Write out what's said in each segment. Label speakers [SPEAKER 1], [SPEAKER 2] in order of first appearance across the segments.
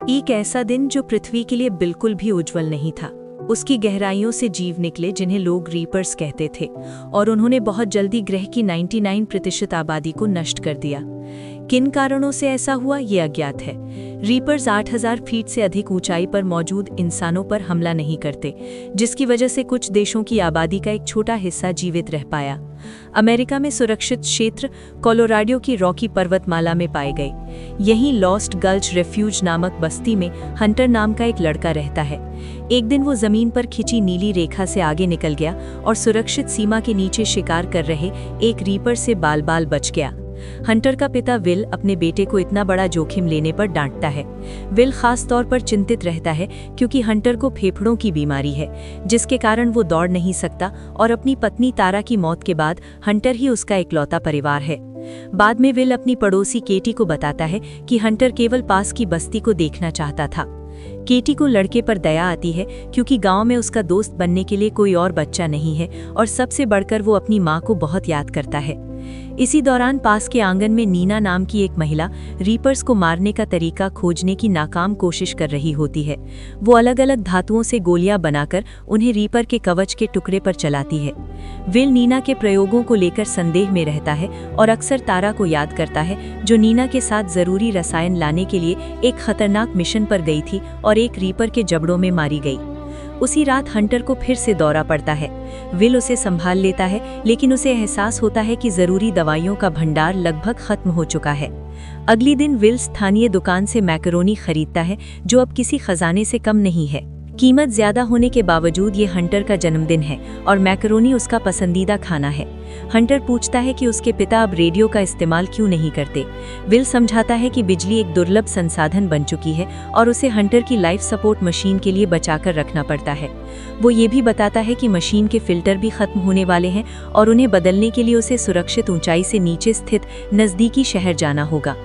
[SPEAKER 1] एक ऐसा दिन जो पृथ्वी के लिए बिल्कुल भी उज्जवल नहीं था। उसकी गहराइयों से जीव निकले जिन्हें लोग रीपर्स कहते थे, और उन्होंने बहुत जल्दी ग्रह की 99% आबादी को नष्ट कर दिया। किन कारणों से ऐसा हुआ ये अज्ञात है। रीपर्स 8000 फीट से अधिक ऊंचाई पर मौजूद इंसानों पर हमला नहीं करते, जिसकी वजह से कुछ देशों की आबादी का एक छोटा हिस्सा जीवित रह पाया। अमेरिका में सुरक्षित क्षेत्र कोलोराडो की रॉकी पर्वतमाला में पाए गए। यहीं लॉस्ट गल्च रेफ्यूज नामक बस्ती में हंटर नाम का एक लड़का रहता है। एक दिन वो जमीन पर खिंची नीली रेखा से आगे निकल गया और सुरक्षित सीमा के नीचे शिकार कर रहे एक रीपर से बाल बाल बच गया। हंटर का पिता विल अपने बेटे को इतना बड़ा जोखिम लेने पर डांटता है। विल खास तौर पर चिंतित रहता है क्योंकि हंटर को फेफड़ों की बीमारी है, जिसके कारण वो दौड़ नहीं सकता, और अपनी पत्नी तारा की मौत के बाद हंटर ही उसका इकलौता परिवार है। बाद में विल अपनी पड़ोसी केटी को बताता है कि हंटर केवल पास की बस्ती को देखना चाहता था। केटी को लड़के पर दया आती है क्योंकि गांव में उसका दोस्त बनने के लिए कोई और बच्चा नहीं है, और सबसे बढ़कर वो अपनी माँ को बहुत याद करता है। इसी दौरान पास के आंगन में नीना नाम की एक महिला रीपर्स को मारने का तरीका खोजने की नाकाम कोशिश कर रही होती है। वो अलग अलग धातुओं से गोलियां बनाकर उन्हें रीपर के कवच के टुकड़े पर चलाती है। विल नीना के प्रयोगों को लेकर संदेह में रहता है और अक्सर तारा को याद करता है, जो नीना के साथ जरूरी रसायन लाने के लिए एक खतरनाक मिशन पर गई थी और एक रीपर के जबड़ों में मारी गई। उसी रात हंटर को फिर से दौरा पड़ता है। विल उसे संभाल लेता है, लेकिन उसे एहसास होता है कि जरूरी दवाइयों का भंडार लगभग खत्म हो चुका है। अगले दिन विल स्थानीय दुकान से मैकरोनी खरीदता है, जो अब किसी खजाने से कम नहीं है। कीमत ज्यादा होने के बावजूद ये हंटर का जन्मदिन है और मैकरोनी उसका पसंदीदा खाना है। हंटर पूछता है कि उसके पिता अब रेडियो का इस्तेमाल क्यों नहीं करते। विल समझाता है कि बिजली एक दुर्लभ संसाधन बन चुकी है और उसे हंटर की लाइफ सपोर्ट मशीन के लिए बचाकर रखना पड़ता है। वो ये भी बताता है कि मशीन के फिल्टर भी खत्म होने वाले हैं और उन्हें बदलने के लिए उसे सुरक्षित ऊंचाई से नीचे स्थित नजदीकी शहर जाना होगा।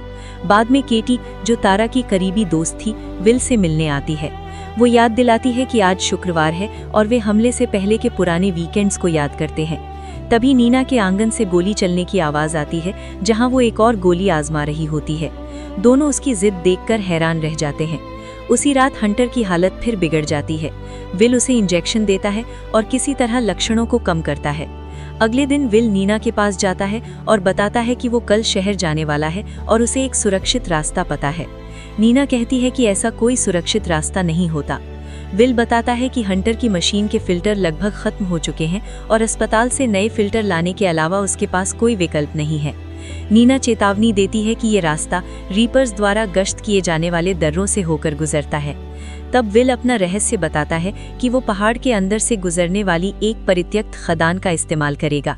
[SPEAKER 1] बाद में केटी, जो तारा की करीबी दोस्त थी, विल से मिलने आती है। वो याद दिलाती है कि आज शुक्रवार है और वे हमले से पहले के पुराने वीकेंड्स को याद करते हैं। तभी नीना के आंगन से गोली चलने की आवाज आती है, जहां वो एक और गोली आजमा रही होती है। दोनों उसकी जिद देखकर हैरान रह जाते हैं। उसी रात हंटर की हालत फिर बिगड़ जाती है। विल उसे इंजेक्शन देता है और किसी तरह लक्षणों को कम करता है। अगले दिन विल नीना के पास जाता है और बताता है कि वो कल शहर जाने वाला है और उसे एक सुरक्षित रास्ता पता है। नीना कहती है कि ऐसा कोई सुरक्षित रास्ता नहीं होता। विल बताता है कि हंटर की मशीन के फिल्टर लगभग खत्म हो चुके हैं और अस्पताल से नए फिल्टर लाने के अलावा उसके पास कोई विकल्प नहीं है। नीना चेतावनी देती है कि ये रास्ता रीपर्स द्वारा गश्त किए जाने वाले दर्रों से होकर गुजरता है। तब विल अपना रहस्य बताता है कि वो पहाड़ के अंदर से गुजरने वाली एक परित्यक्त खदान का इस्तेमाल करेगा।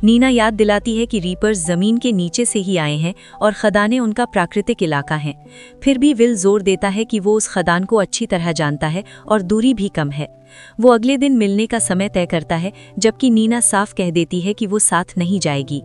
[SPEAKER 1] नीना याद दिलाती है कि रीपर्स जमीन के नीचे से ही आए हैं और खदानें उनका प्राकृतिक इलाका हैं। फिर भी विल जोर देता है कि वो उस खदान को अच्छी तरह जानता है और दूरी भी कम है। वो अगले दिन मिलने का समय तय करता है, जबकि नीना साफ कह देती है कि वो साथ नहीं जाएगी।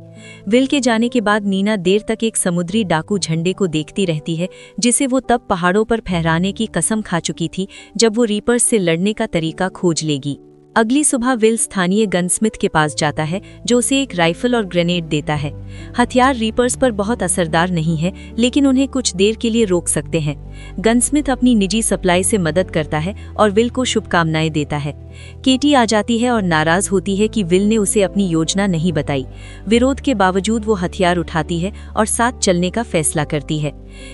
[SPEAKER 1] विल के जाने के बाद नीना देर तक एक समुद्री डाकू झंडे को देखती रहती है, जिसे वो तब पहाड़ों पर फहराने की कसम खा चुकी थी जब वो रीपर्स से लड़ने का तरीका खोज लेगी। अगली सुबह विल स्थानीय गनस्मिथ के पास जाता है, जो उसे एक राइफल और ग्रेनेड देता है। हथियार रीपर्स पर बहुत असरदार नहीं है, लेकिन उन्हें कुछ देर के लिए रोक सकते हैं। गनस्मिथ अपनी निजी सप्लाई से मदद करता है और विल को शुभकामनाएं देता है। केटी आ जाती है और नाराज होती है कि विल ने उसे अपनी योजना नहीं बताई। विरोध के बावजूद वो हथियार उठाती है और साथ चलने का फैसला करती है।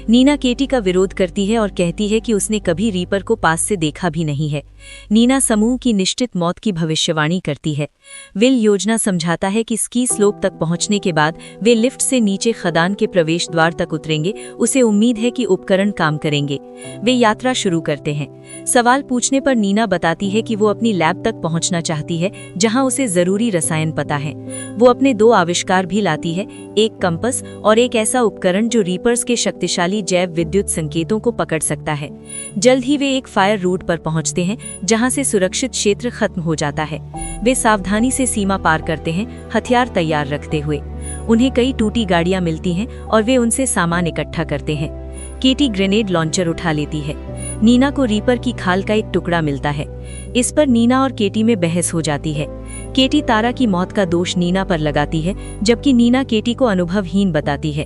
[SPEAKER 1] नीना केटी का विरोध करती है और कहती है कि उसने कभी रीपर को पास से देखा भी नहीं है। नीना समूह की निश्चित मौत की भविष्यवाणी करती है। विल योजना समझाता है कि स्की स्लोप तक पहुंचने के बाद वे लिफ्ट से नीचे खदान के प्रवेश द्वार तक उतरेंगे। उसे उम्मीद है कि उपकरण काम करेंगे। वे यात्रा शुरू करते हैं। सवाल पूछने पर नीना बताती है कि वो अपनी लैब तक पहुंचना चाहती है, जहां उसे जरूरी रसायन पता है। वो अपने 2 आविष्कार भी लाती है, एक कंपस और एक ऐसा उपकरण जो रीपर्स के शक्तिशाली जैव विद्युत संकेतों को पकड़ सकता है। जल्द ही वे एक फायर रूट पर पहुंचते हैं, जहां से सुरक्षित क्षेत्र खत्म हो जाता है। वे सावधानी से सीमा पार करते हैं, हथियार तैयार रखते हुए। उन्हें कई टूटी गाड़ियां मिलती हैं और वे उनसे सामान इकट्ठा करते हैं। केटी ग्रेनेड लॉन्चर उठा लेती है। नीना को रीपर की खाल का एक टुकड़ा मिलता है। इस पर नीना और केटी में बहस हो जाती है। केटी तारा की मौत का दोष नीना पर लगाती है, जबकि नीना केटी को अनुभवहीन बताती है।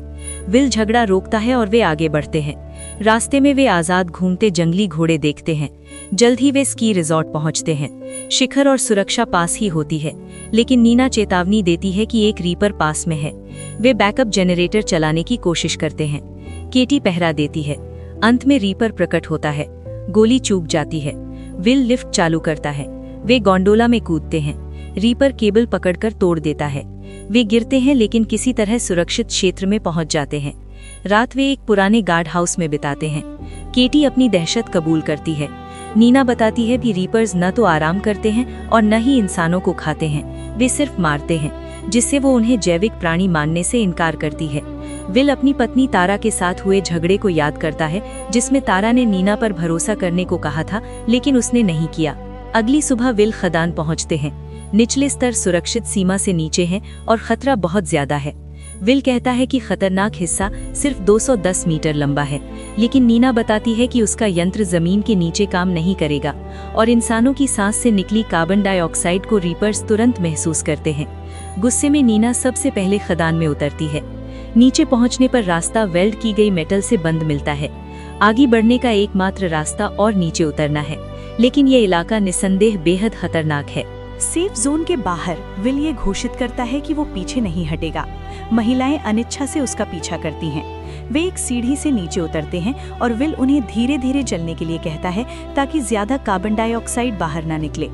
[SPEAKER 1] विल झगड़ा रोकता है और वे आगे बढ़ते हैं। रास्ते में वे आजाद घूमते जंगली घोड़े देखते हैं। जल्द ही वे स्की रिजॉर्ट पहुंचते हैं। शिखर और सुरक्षा पास ही होती है, लेकिन नीना चेतावनी देती है कि एक रीपर पास में है। वे बैकअप जनरेटर चलाने की कोशिश करते हैं। केटी पहरा देती है। अंत में रीपर प्रकट होता है। गोली चूक जाती है। विल लिफ्ट चालू करता है। वे गोंडोला में कूदते हैं। रीपर केबल पकड़कर तोड़ देता है। वे गिरते हैं, लेकिन किसी तरह सुरक्षित क्षेत्र में पहुंच जाते हैं। रात वे एक पुराने गार्ड हाउस में बिताते हैं। केटी अपनी दहशत कबूल करती है। नीना बताती है कि रीपर्स न तो आराम करते हैं और न ही इंसानों को खाते हैं, वे सिर्फ मारते हैं, जिससे वो उन्हें जैविक प्राणी मानने से इनकार करती है। विल अपनी पत्नी तारा के साथ हुए झगड़े को याद करता है, जिसमें तारा ने नीना पर भरोसा करने को कहा था, लेकिन उसने नहीं किया। अगली सुबह विल खदान पहुंचते हैं। निचले स्तर सुरक्षित सीमा से नीचे हैं और खतरा बहुत ज्यादा है। विल कहता है कि खतरनाक हिस्सा सिर्फ 210 मीटर लंबा है, लेकिन नीना बताती है कि उसका यंत्र जमीन के नीचे काम नहीं करेगा और इंसानों की सांस से निकली कार्बन डाइऑक्साइड को रीपर्स तुरंत महसूस करते हैं। गुस्से में नीना सबसे पहले खदान में उतरती है। नीचे पहुंचने पर रास्ता वेल्ड की गई मेटल से बंद मिलता है। आगे बढ़ने का एकमात्र रास्ता और नीचे उतरना है, लेकिन ये इलाका निसंदेह बेहद खतरनाक है।
[SPEAKER 2] सेफ जोन के बाहर विल ये घोषित करता है कि वो पीछे नहीं हटेगा। महिलाएं अनिच्छा से उसका पीछा करती हैं। वे एक सीढ़ी से नीचे उतरते हैं और विल उन्हें धीरे धीरे चलने के लिए कहता है, ताकि ज्यादा कार्बन डाइऑक्साइड बाहर ना निकले।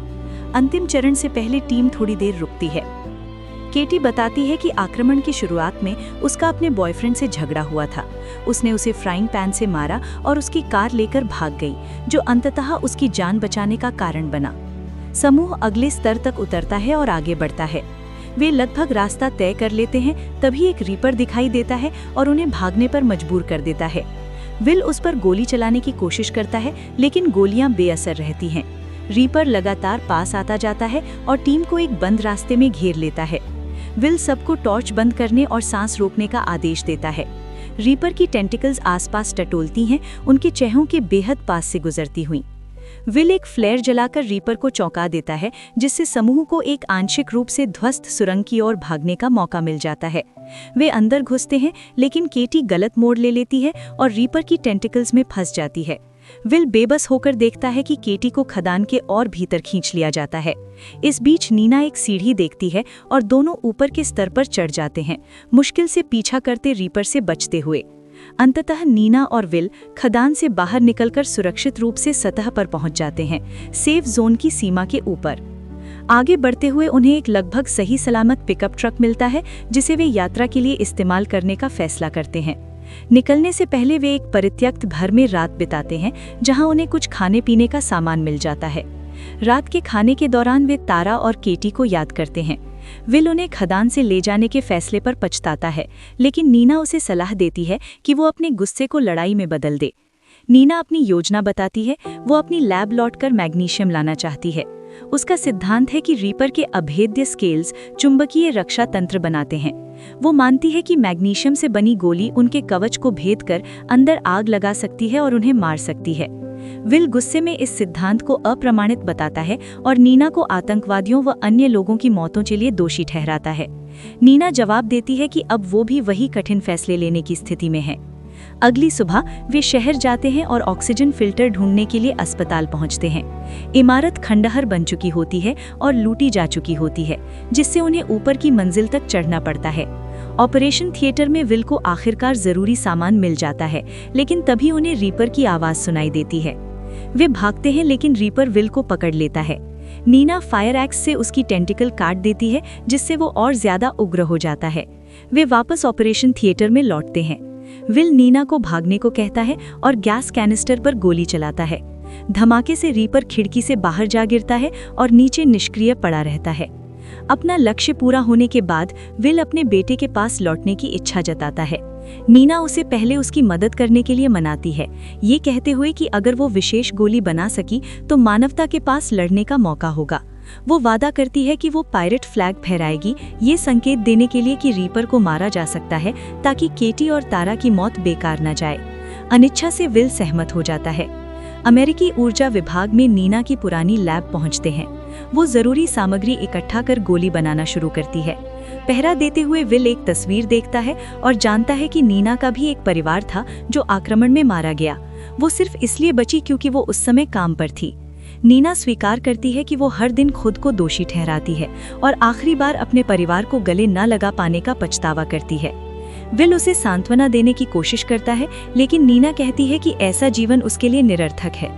[SPEAKER 2] अंतिम चरण से पहले टीम थोड़ी देर रुकती है। केटी बताती है कि आक्रमण की शुरुआत में उसका अपने बॉयफ्रेंड से झगड़ा हुआ था। उसने उसे फ्राइंग पैन से मारा और उसकी कार लेकर भाग गई, जो अंततः उसकी जान बचाने का कारण बना। समूह अगले स्तर तक उतरता है और आगे बढ़ता है। वे लगभग रास्ता तय कर लेते हैं, तभी एक रीपर दिखाई देता है और उन्हें भागने पर मजबूर कर देता है। विल उस पर गोली चलाने की कोशिश करता है, लेकिन गोलियां बेअसर रहती हैं। रीपर लगातार पास आता जाता है और टीम को एक बंद रास्ते में घेर लेता है। विल सबको टॉर्च बंद करने और सांस रोकने का आदेश देता है। रीपर की टेंटिकल्स आसपास टटोलती हैं, उनके चेहरों के बेहद पास से गुजरती हुई। विल एक फ्लेयर जलाकर रीपर को चौंका देता है, जिससे समूह को एक आंशिक रूप से ध्वस्त सुरंग की ओर भागने का मौका मिल जाता है। वे अंदर घुसते हैं, लेकिन केटी गलत मोड़ ले लेती है और रीपर की टेंटिकल्स में फंस जाती है। विल बेबस होकर देखता है कि केटी को खदान के और भीतर खींच लिया जाता है। इस बीच नीना एक सीढ़ी देखती है और दोनों ऊपर के स्तर पर चढ़ जाते हैं, मुश्किल से पीछा करते रीपर से बचते हुए। अंततः नीना और विल खदान से बाहर निकलकर सुरक्षित रूप से सतह पर पहुंच जाते हैं, सेफ जोन की सीमा के ऊपर। आगे बढ़ते हुए उन्हें एक लगभग सही सलामत पिकअप ट्रक मिलता है, जिसे वे यात्रा के लिए इस्तेमाल करने का फैसला करते हैं। निकलने से पहले वे एक परित्यक्त घर में रात बिताते हैं, जहां उन्हें कुछ खाने पीने का सामान मिल जाता है। रात के खाने के दौरान वे तारा और केटी को याद करते हैं। विल उन्हें खदान से ले जाने के फैसले पर पछताता है, लेकिन नीना उसे सलाह देती है कि वो अपने गुस्से को लड़ाई में बदल दे। नीना अपनी योजना बताती है। वो अपनी लैब लौटकर मैग्नीशियम लाना चाहती है। उसका सिद्धांत है कि रीपर के अभेद्य स्केल्स चुंबकीय रक्षा तंत्र बनाते हैं। वो मानती है कि मैग्नीशियम से बनी गोली उनके कवच को भेद कर अंदर आग लगा सकती है और उन्हें मार सकती है। विल गुस्से में इस सिद्धांत को अप्रमाणित बताता है और नीना को आतंकवादियों व अन्य लोगों की मौतों के लिए दोषी ठहराता है। नीना जवाब देती है कि अब वो भी वही कठिन फैसले लेने की स्थिति में है। अगली सुबह वे शहर जाते हैं और ऑक्सीजन फिल्टर ढूंढने के लिए अस्पताल पहुंचते हैं। इमारत खंडहर बन चुकी होती है और लूटी जा चुकी होती है, जिससे उन्हें ऊपर की मंजिल तक चढ़ना पड़ता है। ऑपरेशन थिएटर में विल को आखिरकार जरूरी सामान मिल जाता है, लेकिन तभी उन्हें रीपर की आवाज सुनाई देती है। वे भागते हैं, लेकिन रीपर विल को पकड़ लेता है। नीना फायर एक्स से उसकी टेंटिकल काट देती है, जिससे वो और ज्यादा उग्र हो जाता है। वे वापस ऑपरेशन थिएटर में लौटते हैं। विल नीना को भागने को कहता है और गैस कैनिस्टर पर गोली चलाता है। धमाके से रीपर खिड़की से बाहर जा गिरता है और नीचे निष्क्रिय पड़ा रहता है। अपना लक्ष्य पूरा होने के बाद विल अपने बेटे के पास लौटने की इच्छा जताता है। नीना उसे पहले उसकी मदद करने के लिए मनाती है, ये कहते हुए कि अगर वो विशेष गोली बना सकी तो मानवता के पास लड़ने का मौका होगा। वो वादा करती है कि वो पायरेट फ्लैग फहराएगी, ये संकेत देने के लिए कि रीपर को मारा जा सकता है, ताकि केटी और तारा की मौत बेकार न जाए। अनिच्छा से विल सहमत हो जाता है। अमेरिकी ऊर्जा विभाग में नीना की पुरानी लैब पहुंचते हैं। वो जरूरी सामग्री इकट्ठा कर गोली बनाना शुरू करती है। पहरा देते हुए विल एक तस्वीर देखता है और जानता है कि नीना का भी एक परिवार था जो आक्रमण में मारा गया। वो सिर्फ इसलिए बची क्योंकि वो उस समय काम पर थी। नीना स्वीकार करती है कि वो हर दिन खुद को दोषी ठहराती है और आखिरी बार अपने परिवार को गले न लगा पाने का पछतावा करती है। विल उसे सांत्वना देने की कोशिश करता है, लेकिन नीना कहती है कि ऐसा जीवन उसके लिए निरर्थक है।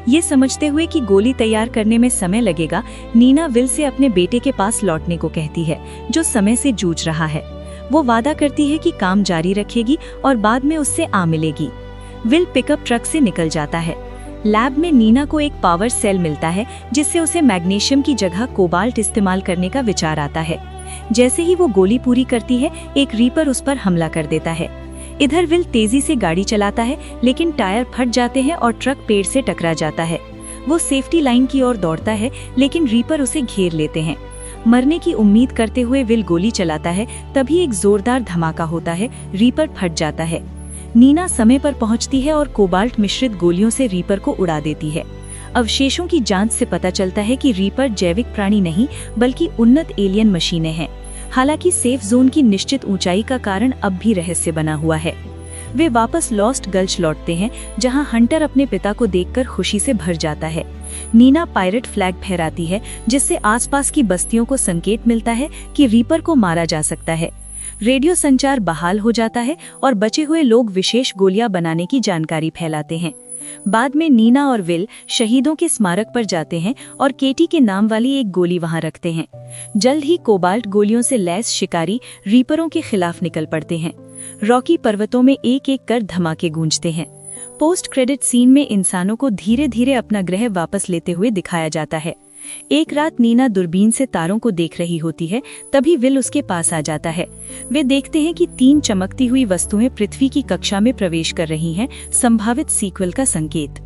[SPEAKER 2] ये समझते हुए कि गोली तैयार करने में समय लगेगा, नीना विल से अपने बेटे के पास लौटने को कहती है, जो समय से जूझ रहा है। वो वादा करती है कि काम जारी रखेगी और बाद में उससे आ मिलेगी। विल पिकअप ट्रक से निकल जाता है। लैब में नीना को एक पावर सेल मिलता है, जिससे उसे मैग्नीशियम की जगह कोबाल्ट इस्तेमाल करने का विचार आता है। जैसे ही वो गोली पूरी करती है, एक रीपर उस पर हमला कर देता है। इधर विल तेजी से गाड़ी चलाता है, लेकिन टायर फट जाते हैं और ट्रक पेड़ से टकरा जाता है। वो सेफ्टी लाइन की ओर दौड़ता है, लेकिन रीपर उसे घेर लेते हैं। मरने की उम्मीद करते हुए विल गोली चलाता है, तभी एक जोरदार धमाका होता है, रीपर फट जाता है। नीना समय पर पहुंचती है और कोबाल्ट मिश्रित गोलियों से रीपर को उड़ा देती है। अवशेषों की जांच से पता चलता है कि रीपर जैविक प्राणी नहीं बल्कि उन्नत एलियन मशीनें हैं। हालांकि सेफ जोन की निश्चित ऊंचाई का कारण अब भी रहस्य बना हुआ है। वे वापस लॉस्ट गल्च लौटते हैं, जहां हंटर अपने पिता को देखकर खुशी से भर जाता है। नीना पायरेट फ्लैग फहराती है, जिससे आसपास की बस्तियों को संकेत मिलता है कि रीपर को मारा जा सकता है। रेडियो संचार बहाल हो जाता है और बचे हुए लोग विशेष गोलियां बनाने की जानकारी फैलाते हैं। बाद में नीना और विल शहीदों के स्मारक पर जाते हैं और केटी के नाम वाली एक गोली वहां रखते हैं। जल्द ही कोबाल्ट गोलियों से लैस शिकारी रीपरों के खिलाफ निकल पड़ते हैं। रॉकी पर्वतों में एक एक कर धमाके गूंजते हैं। पोस्ट क्रेडिट सीन में इंसानों को धीरे धीरे अपना ग्रह वापस लेते हुए दिखाया जाता है। एक रात नीना दूरबीन से तारों को देख रही होती है, तभी विल उसके पास आ जाता है। वे देखते हैं कि 3 चमकती हुई वस्तुएं पृथ्वी की कक्षा में प्रवेश कर रही हैं, संभावित सीक्वल का संकेत।